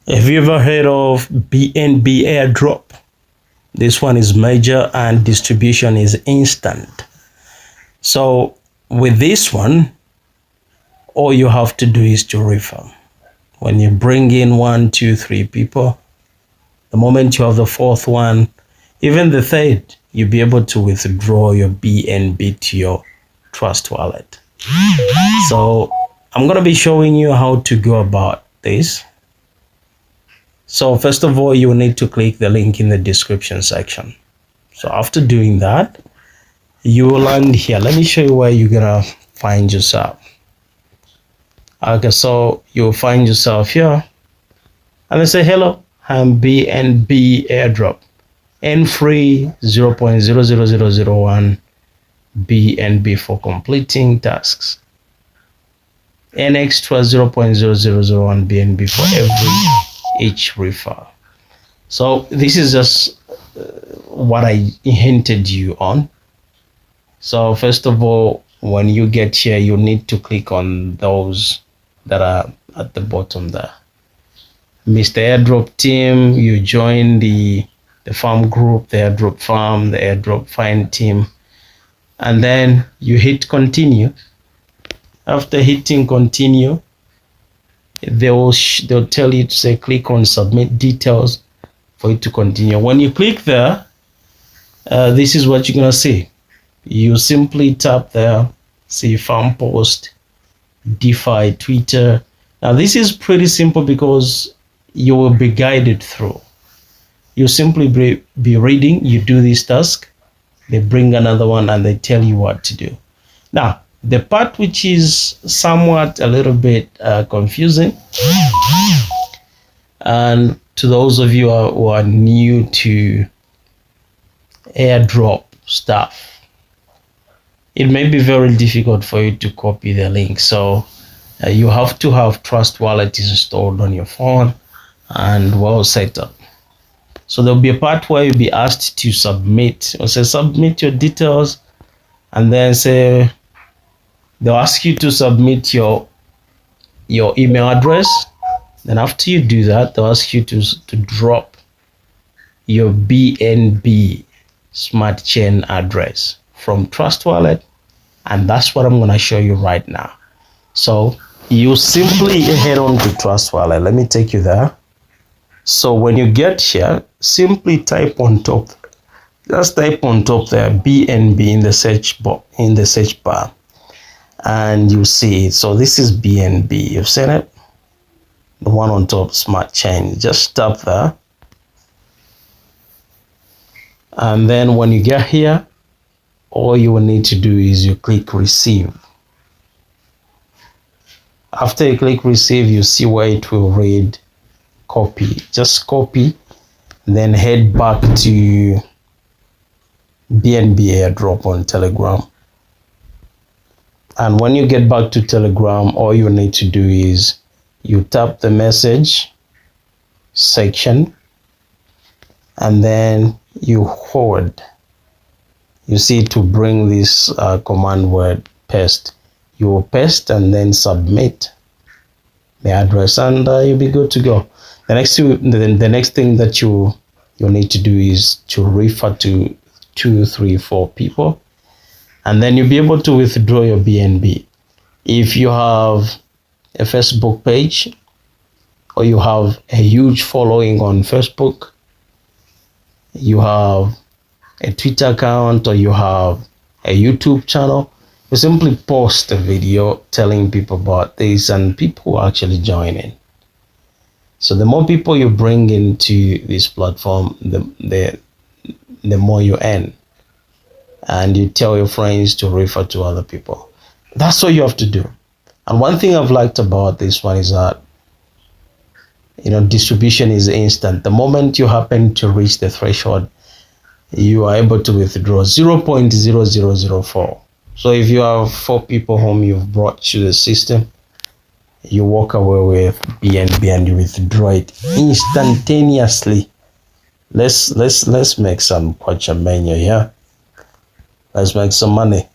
Have you ever heard of BNB Airdrop? This one is major and distribution is instant. So with this one, all you have to do is to refer. When you bring in 1, 2, 3 people, the moment you have the fourth one, even the third, you'll be able to withdraw your BNB to your Trust wallet. So I'm going to be showing you how to go about this. So first of all, you need to click the link in the description section. So after doing that, you will land here. Let me show you where you're gonna find yourself. Okay, so you'll find yourself here and then say, hello, I'm BNB Airdrop and free 0.00001 BNB for completing tasks and extra 0.0001 BNB for each refer. So this is just what I hinted you on. So first of all, when you get here, you need to click on those that are at the bottom there. Mr. Airdrop team, you join the farm group, the Airdrop farm, the Airdrop find team, and then you hit continue. After hitting continue, they'll tell you to say click on submit details for you to continue. When you click there, this is what you're gonna see. You simply tap there, see farm post, DeFi, Twitter. Now this is pretty simple because you will be guided through. You simply be reading, you do this task, they bring another one and they tell you what to do. Now the part which is somewhat a little bit confusing, and to those of you who are new to airdrop stuff, it may be very difficult for you to copy the link. So you have to have Trust Wallet installed on your phone and well set up. So there'll be a part where you'll be asked to submit, or say submit your details, and then say they'll ask you to submit your email address. Then after you do that, they'll ask you to drop your BNB smart chain address from Trust Wallet, and that's what I'm going to show you right now. So you simply head on to Trust Wallet. Let me take you there. So when you get here, simply type on top, just type on top there BNB in the search bar, and you see it. So this is BNB. You've seen it, the one on top, smart chain. Just tap there, and then when you get here, all you will need to do is you click receive. After you click receive, you see where it will read copy. Just copy, then head back to BNB Airdrop on Telegram. And when you get back to Telegram, all you need to do is you tap the message section and then you hold. You see, to bring this command word paste, you will paste and then submit the address, and you'll be good to go. The next thing that you need to do is to refer to 2, 3, 4 people, and then you'll be able to withdraw your BNB. If you have a Facebook page, or you have a huge following on Facebook, you have a Twitter account, or you have a YouTube channel, you simply post a video telling people about this, and people will actually join in. So the more people you bring into this platform, the more you earn, and you tell your friends to refer to other people. That's what you have to do. And one thing I've liked about this one is that, distribution is instant. The moment you happen to reach the threshold, you are able to withdraw 0.0004. So if you have 4 people whom you've brought to the system, you walk away with BNB and you withdraw it instantaneously. Let's make some kwacha menu here. Let's make some money.